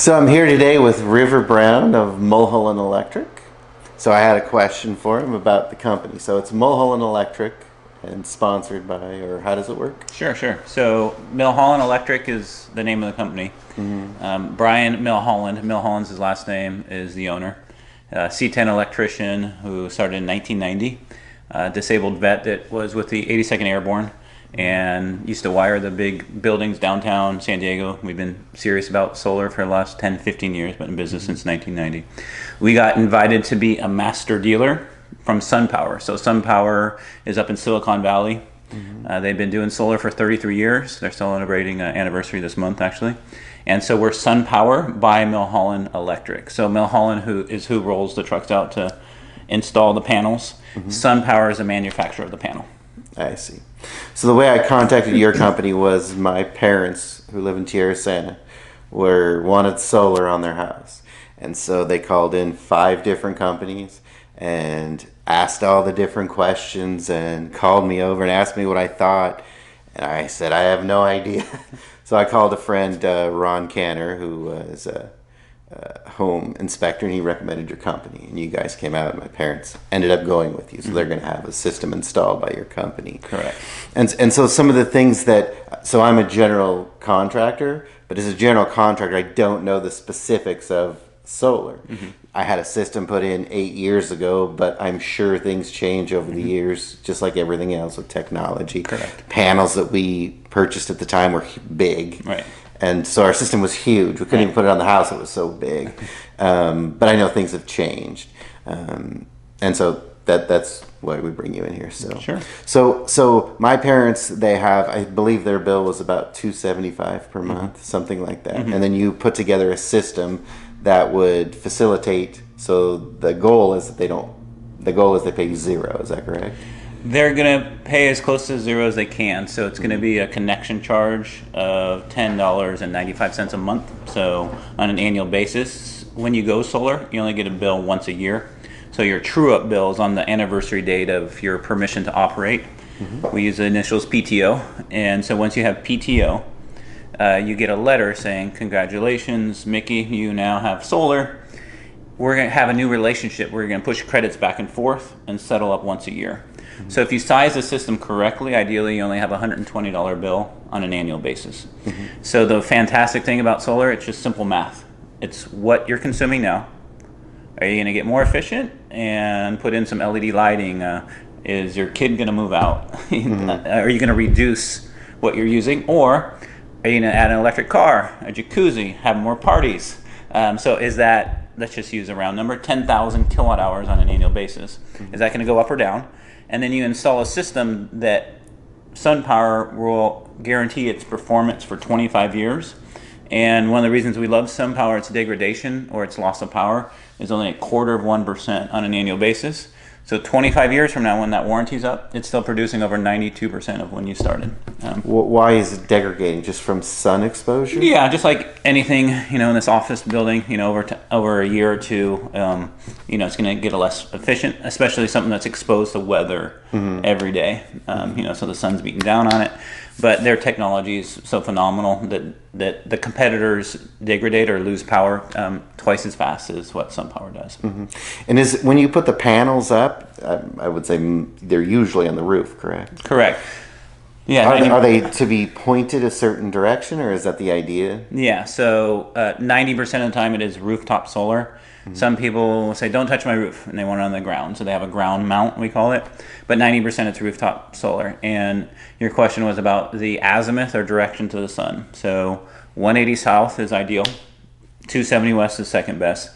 So I'm here today with River Brown of Milholland Electric. So I had a question for him about the company. So it's Milholland Electric and sponsored by, or how does it work? Sure. So Milholland Electric is the name of the company. Brian Milholland's his last name, is the owner. C10 electrician who started in 1990. Disabled vet that was with the 82nd Airborne and used to wire the big buildings downtown San Diego. We've been serious about solar for the last 10, 15 years, but in business since 1990. We got invited to be a master dealer from Sunpower. So Sunpower is up in Silicon Valley. They've been doing solar for 33 years. They're celebrating an anniversary this month, actually. And so we're Sunpower by Milholland Electric. So Milholland who rolls the trucks out to install the panels. Sunpower is a manufacturer of the panel. I see. So the way I contacted your company was my parents, who live in Tierra Santa, wanted solar on their house. And so they called in 5 different companies and asked all the different questions and called me over and asked me what I thought. And I said, I have no idea. So I called a friend, Ron Canner, who was a home inspector, and he recommended your company. And you guys came out, and my parents ended up going with you. So they're going to have a system installed by your company. Correct. And so some of the things so I'm a general contractor, but as a general contractor, I don't know the specifics of solar. I had a system put in 8 years ago, but I'm sure things change over the years, just like everything else with technology. Correct. Panels that we purchased at the time were big. Right. And so our system was huge. We couldn't even put it on the house. It was so big. But I know things have changed. And so that's why we bring you in here. So Sure. So my parents, I believe their bill was about $275 per month, something like that. And then you put together a system that would facilitate. So the goal is they pay you zero. Is that correct? They're going to pay as close to zero as they can. So it's going to be a connection charge of $10.95 a month. So on an annual basis, when you go solar, you only get a bill once a year. So your true-up bill is on the anniversary date of your permission to operate. We use the initials PTO. And so once you have PTO, you get a letter saying, congratulations, Mickey, you now have solar. We're going to have a new relationship. We're going to push credits back and forth and settle up once a year. So if you size the system correctly, ideally you only have a $120 bill on an annual basis. So the fantastic thing about solar, it's just simple math. It's what you're consuming now. Are you going to get more efficient and put in some LED lighting? Is your kid going to move out? Are you going to reduce what you're using? Or are you going to add an electric car, a jacuzzi, have more parties? So is that, let's just use a round number, 10,000 kilowatt hours on an annual basis. Is that going to go up or down? And then you install a system that Sunpower will guarantee its performance for 25 years. And one of the reasons we love Sunpower, its degradation or its loss of power is only 1/4% on an annual basis. So 25 years from now, when that warranty's up, it's still producing over 92% of when you started. Why is it degrading? Just from sun exposure? Yeah, just like anything, in this office building, over a year or two, it's going to get less efficient, especially something that's exposed to weather every day. So the sun's beating down on it. But their technology is so phenomenal that the competitors degrade or lose power twice as fast as what Sunpower does. And when you put the panels up, I would say they're usually on the roof, correct? Correct. Yeah. Are they to be pointed a certain direction, or is that the idea? Yeah. So 90% of the time it is rooftop solar. Some people will say, don't touch my roof, and they want it on the ground. So they have a ground mount, we call it. But 90% it's rooftop solar. And your question was about the azimuth or direction to the sun. So 180 south is ideal. 270 west is second best.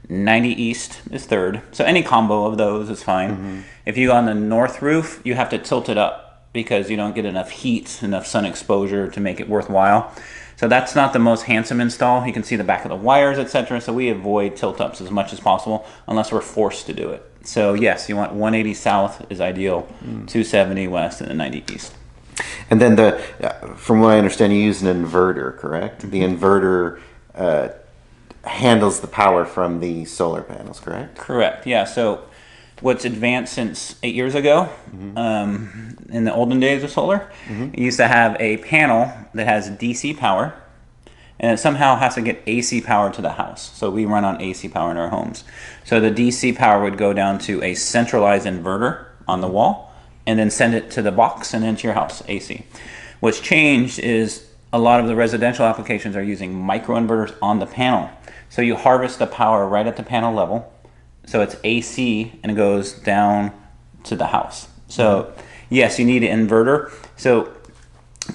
90 east is third. So any combo of those is fine. If you go on the north roof, you have to tilt it up because you don't get enough heat, enough sun exposure to make it worthwhile. So that's not the most handsome install. You can see the back of the wires, etc. So we avoid tilt-ups as much as possible unless we're forced to do it. So yes, you want 180 south is ideal, 270 west, and then 90 east. And then from what I understand, you use an inverter, correct? The inverter handles the power from the solar panels, correct? Correct, yeah. So what's advanced since 8 years ago, in the olden days of solar, you used to have a panel that has DC power, and it somehow has to get AC power to the house. So we run on AC power in our homes. So the DC power would go down to a centralized inverter on the wall, and then send it to the box and into your house, AC. What's changed is a lot of the residential applications are using microinverters on the panel. So you harvest the power right at the panel level. So it's AC and it goes down to the house. So yes, you need an inverter. So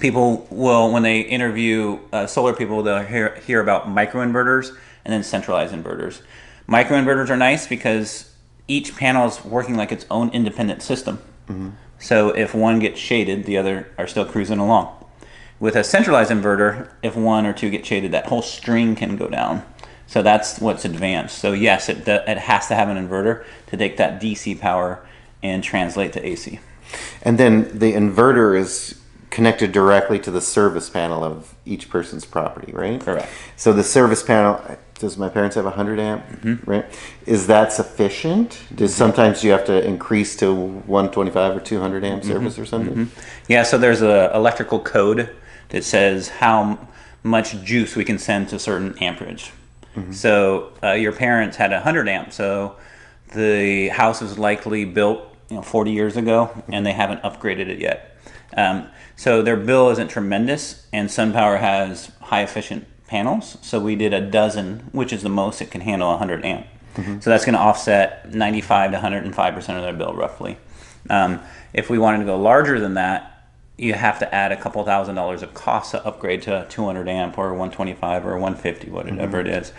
people will, when they interview solar people, they'll hear about microinverters and then centralized inverters. Microinverters are nice because each panel is working like its own independent system. So if one gets shaded, the other are still cruising along. With a centralized inverter, if one or two get shaded, that whole string can go down. So that's what's advanced. So yes, it has to have an inverter to take that DC power and translate to AC. And then the inverter is connected directly to the service panel of each person's property, right? Correct. So the service panel, does my parents have a 100 amp, right? Is that sufficient? Does sometimes you have to increase to 125 or 200 amp service or something? Yeah, so there's a electrical code that says how much juice we can send to certain amperage. So your parents had 100 amp, so the house was likely built 40 years ago, and they haven't upgraded it yet. So their bill isn't tremendous, and Sunpower has high efficient panels. So we did a dozen, which is the most it can handle 100 amp. So that's going to offset 95 to 105% of their bill roughly. If we wanted to go larger than that, you have to add a couple $1,000s of cost to upgrade to 200 amp or 125 or 150, whatever it is.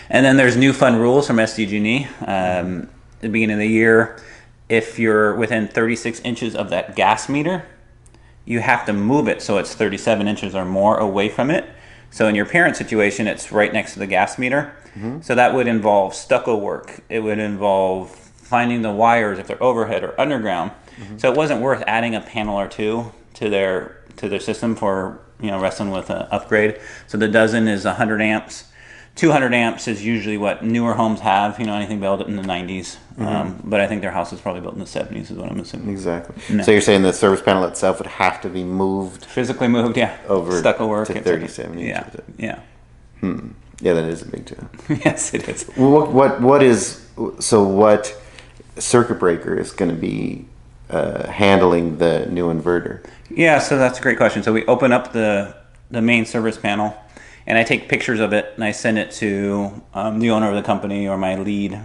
And then there's new fun rules from SDG&E. At the beginning of the year, if you're within 36 inches of that gas meter, you have to move it so it's 37 inches or more away from it. So in your parent situation, it's right next to the gas meter. So that would involve stucco work. It would involve finding the wires if they're overhead or underground. So it wasn't worth adding a panel or two to their system for wrestling with an upgrade. So the dozen is 100 amps. 200 amps is usually what newer homes have, anything built in the 90s. But I think their house was probably built in the 70s is what I'm assuming. Exactly. No. So you're saying the service panel itself would have to be moved Physically moved, yeah. over stucco work to 37 inches? Yeah. Yeah, that is a big deal. Yes, it is. What circuit breaker is going to be handling the new inverter? Yeah, so that's a great question. So we open up the main service panel, and I take pictures of it, and I send it to the owner of the company or my lead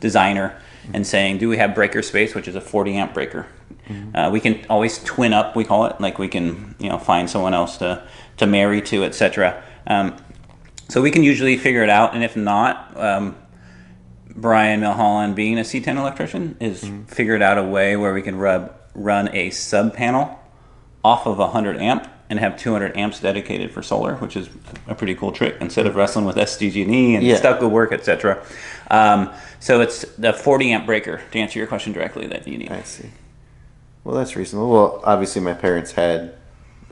designer, and saying, do we have breaker space, which is a 40 amp breaker. We can always twin up, we call it, like we can find someone else to marry to, etc. So we can usually figure it out, and if not, Brian Milholland, being a C10 electrician, is figured out a way where we can run a sub panel off of 100 amp and have 200 amps dedicated for solar, which is a pretty cool trick instead of wrestling with SDG&E and stucco work, etc. So it's the 40 amp breaker, to answer your question directly, that you need. I see. Well, that's reasonable. Well, obviously my parents had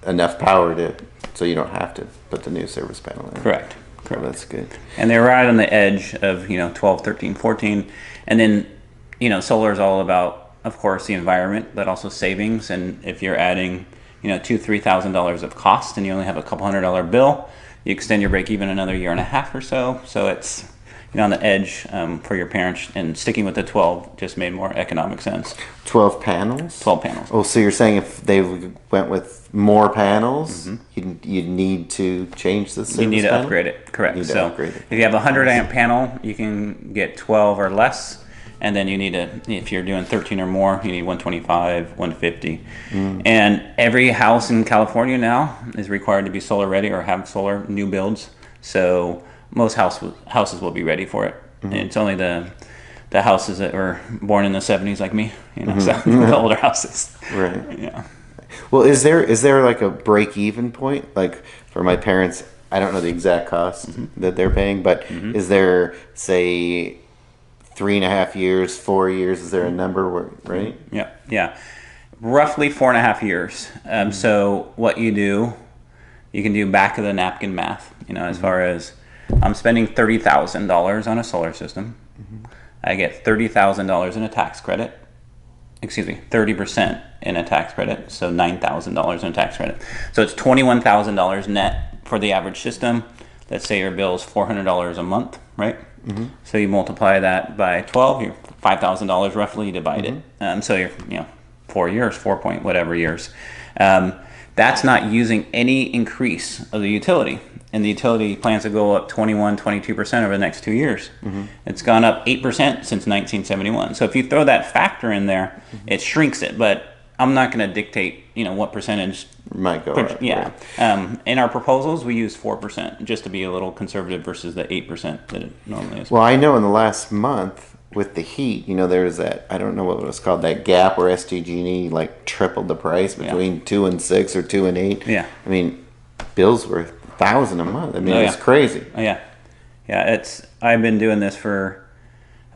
enough power so you don't have to put the new service panel in. Correct. Well, that's good. And they're right on the edge of 12, 13, 14. And then solar is all about, of course, the environment, but also savings. And if you're adding $2,000-$3,000 of cost and you only have a couple $100 bill, you extend your break even another year and a half or so. So it's on the edge for your parents, and sticking with the 12 just made more economic sense. 12 panels? 12 panels. Oh, so you're saying if they went with more panels, you'd need to change the service panel? You need to upgrade it, correct. You need to upgrade it. If you have a 100 amp panel, you can get 12 or less. And then you need if you're doing 13 or more, you need 125, 150. And every house in California now is required to be solar ready or have solar new builds. So most houses will be ready for it. And it's only the houses that were born in the 70s like me, so the older houses. Right. Yeah. Well, is there like a break even point? Like for my parents, I don't know the exact cost that they're paying, but is there, say, 3.5 years, 4 years? Is there a number right? Yeah. Roughly 4.5 years. So what you can do back of the napkin math, as far as I'm spending $30,000 on a solar system. I get $30,000 in a tax credit. 30% in a tax credit. So $9,000 in a tax credit. So it's $21,000 net for the average system. let's say your bill is $400 a month, right? So you multiply that by 12, you're $5,000 roughly, you divide it. So you're, 4 years, 4 point whatever years. That's not using any increase of the utility. And the utility plans to go up 21, 22% over the next 2 years. It's gone up 8% since 1971. So if you throw that factor in there, it shrinks it. But I'm not going to dictate, what percentage might go up. Yeah. Right. In our proposals, we use 4% just to be a little conservative versus the 8% that it normally is. Well, I know in the last month with the heat, there was that, I don't know what it was called, that gap where SDG&E like tripled the price between 2 and 6 or 2 and 8. Yeah. I mean, bills were $1,000 a month. I mean, it's crazy. Oh, yeah. Yeah. I've been doing this for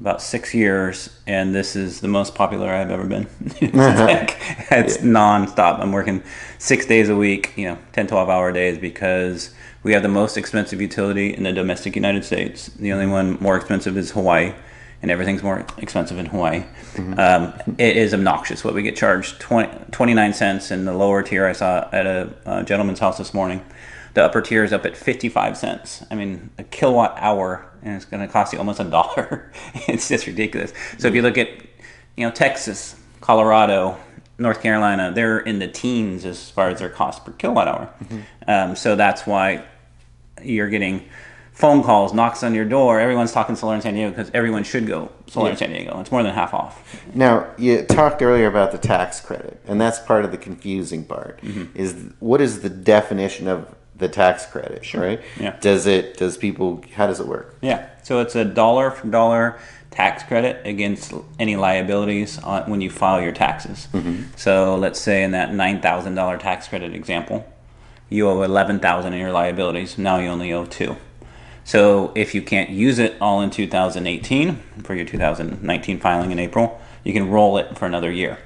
about 6 years, and this is the most popular I've ever been. It's nonstop. I'm working 6 days a week, 10, 12-hour days, because we have the most expensive utility in the domestic United States. The only one more expensive is Hawaii, and everything's more expensive in Hawaii. It is obnoxious what we get charged. 29 cents in the lower tier. I saw at a gentleman's house this morning. The upper tier is up at 55 cents. I mean, a kilowatt hour, and it's going to cost you almost $1. It's just ridiculous. So if you look at, Texas, Colorado, North Carolina, they're in the teens as far as their cost per kilowatt hour. So that's why you're getting phone calls, knocks on your door. Everyone's talking solar in San Diego because everyone should go solar in San Diego. It's more than half off. Now, you talked earlier about the tax credit, and that's part of the confusing part. What is the definition of the tax credit, right? Yeah. How does it work? Yeah. So it's a dollar for dollar tax credit against any liabilities when you file your taxes. So let's say in that $9,000 tax credit example, you owe $11,000 in your liabilities. Now you only owe $2,000. So if you can't use it all in 2018 for your 2019 filing in April, you can roll it for another year.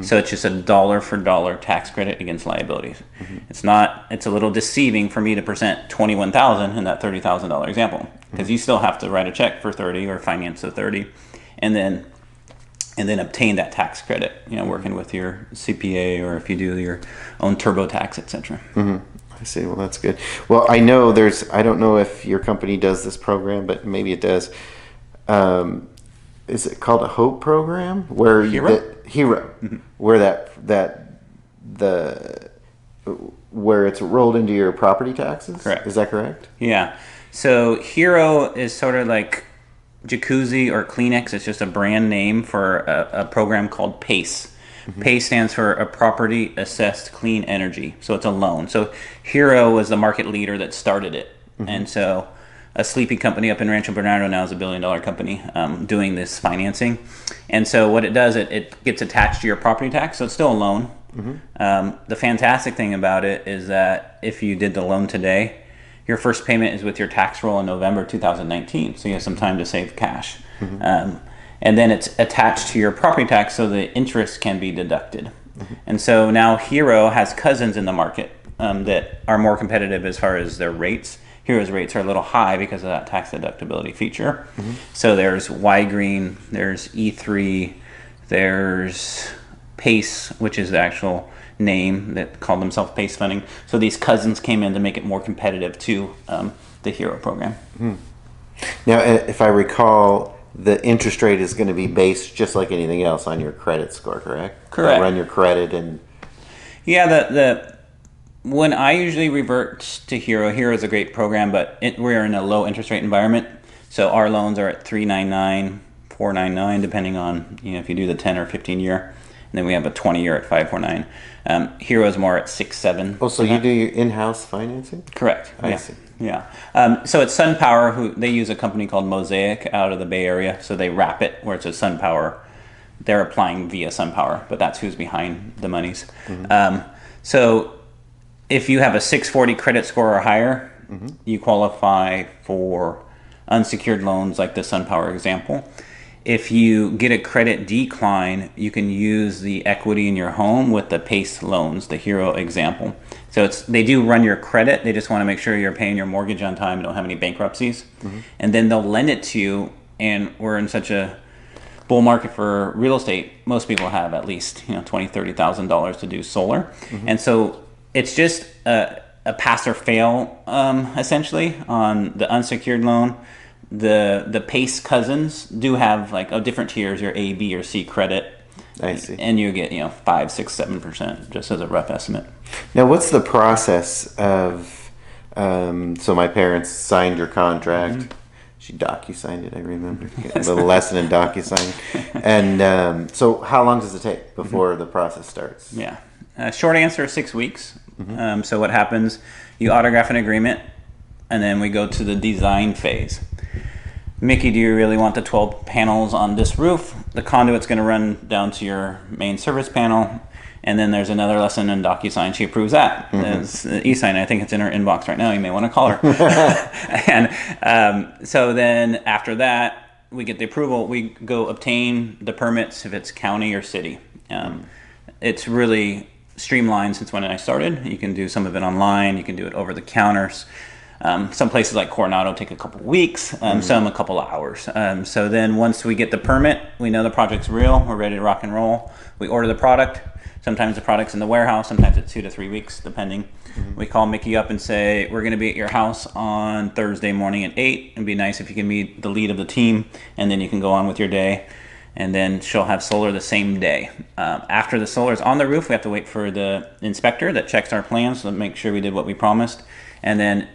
So it's just a dollar for dollar tax credit against liabilities. It's a little deceiving for me to present $21,000 in that $30,000 example, because you still have to write a check for 30 or finance the 30 and then obtain that tax credit, working with your CPA, or if you do your own TurboTax, etc. I see. Well, that's good. Well, I know I don't know if your company does this program, but maybe it does. Is it called a HOPE program? Where where it's rolled into your property taxes? Correct. Is that correct? Yeah. So Hero is sort of like Jacuzzi or Kleenex. It's just a brand name for a program called PACE. PACE stands for a Property Assessed Clean Energy. So it's a loan. So Hero was the market leader that started it. And so a sleepy company up in Rancho Bernardo now is a $1 billion company doing this financing. And so what it does, it gets attached to your property tax. So it's still a loan. The fantastic thing about it is that if you did the loan today, your first payment is with your tax roll in November 2019. So you have some time to save cash. And then it's attached to your property tax, so the interest can be deducted. And so now Hero has cousins in the market that are more competitive as far as their rates. Hero's rates are a little high because of that tax deductibility feature. So there's Y-Green, there's E3, there's PACE, which is the actual name that called themselves PACE funding. So these cousins came in to make it more competitive to the Hero program. Now, if I recall, the interest rate is going to be based just like anything else on your credit score, correct? Correct. Run your credit and... Yeah, when I usually revert to Hero is a great program, but we're in a low interest rate environment. So our loans are at 399, 499, depending on if you do the 10 or 15 year. And then we have a 20 year at 549. Hero is more at 6, 7. Oh, so you do your in-house financing? Correct. I see. Yeah. So it's Sunpower, they use a company called Mosaic out of the Bay Area. So they wrap it where it says Sunpower. They're applying via Sunpower, but that's who's behind the monies. So if you have a 640 credit score or higher, you qualify for unsecured loans like the Sunpower example. If you get a credit decline, you can use the equity in your home with the PACE loans, the Hero example. So they do run your credit. They just want to make sure you're paying your mortgage on time and don't have any bankruptcies. And then they'll lend it to you. And we're in such a bull market for real estate. Most people have at least $20,000, $30,000 to do solar. And so it's just a pass or fail, essentially, on the unsecured loan. The PACE cousins do have like different tiers, your A, B, or C credit. I see. And you get 5, 6, 7%, just as a rough estimate. Now, what's the process of? So my parents signed your contract. Mm-hmm. She docu-signed it. I remember a little lesson in docu-signing. And so, how long does it take before the process starts? Yeah. Short answer: 6 weeks. So what happens? You autograph an agreement, and then we go to the design phase. Mickey, do you really want the 12 panels on this roof? The conduit's going to run down to your main service panel, and then there's another lesson in DocuSign. She approves that. There's e-sign. I think it's in her inbox right now. You may want to call her. And so then after that, we get the approval. We go obtain the permits if it's county or city. It's really streamlined since when I started. You can do some of it online. You can do it over the counters. Some places like Coronado take a couple weeks, some a couple hours. So then once we get the permit, we know the project's real, we're ready to rock and roll. We order the product. Sometimes the product's in the warehouse, sometimes it's 2 to 3 weeks, depending. We call Mickey up and say, we're going to be at your house on Thursday morning at 8. It'd be nice if you can meet the lead of the team, and then you can go on with your day. And then she'll have solar the same day. After the solar's on the roof, we have to wait for the inspector that checks our plans to make sure we did what we promised. And then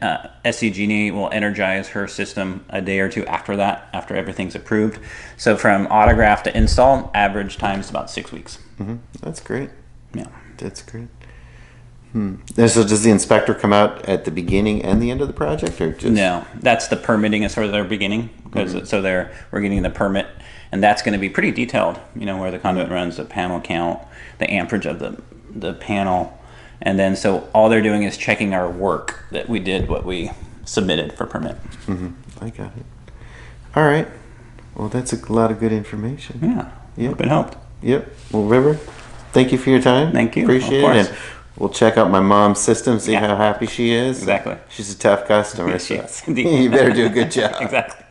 SCG&E will energize her system a day or two after that, after everything's approved. So from autograph to install, average time is about 6 weeks. That's great. Yeah. That's great. And so does the inspector come out at the beginning and the end of the project, or just? No, that's the permitting as sort of their beginning, because we're getting the permit, and that's going to be pretty detailed. Where the conduit runs, the panel count, the amperage of the panel. And then so all they're doing is checking our work that we did, what we submitted for permit. I got it. All right. Well, that's a lot of good information. Yeah. Yep. Hope it helped. Yep. Well, River, thank you for your time. Thank you. Appreciate Of course. it. And we'll check out my mom's system, see how happy she is. Exactly. She's a tough customer. Yes, she so is, indeed. you better do a good job. Exactly.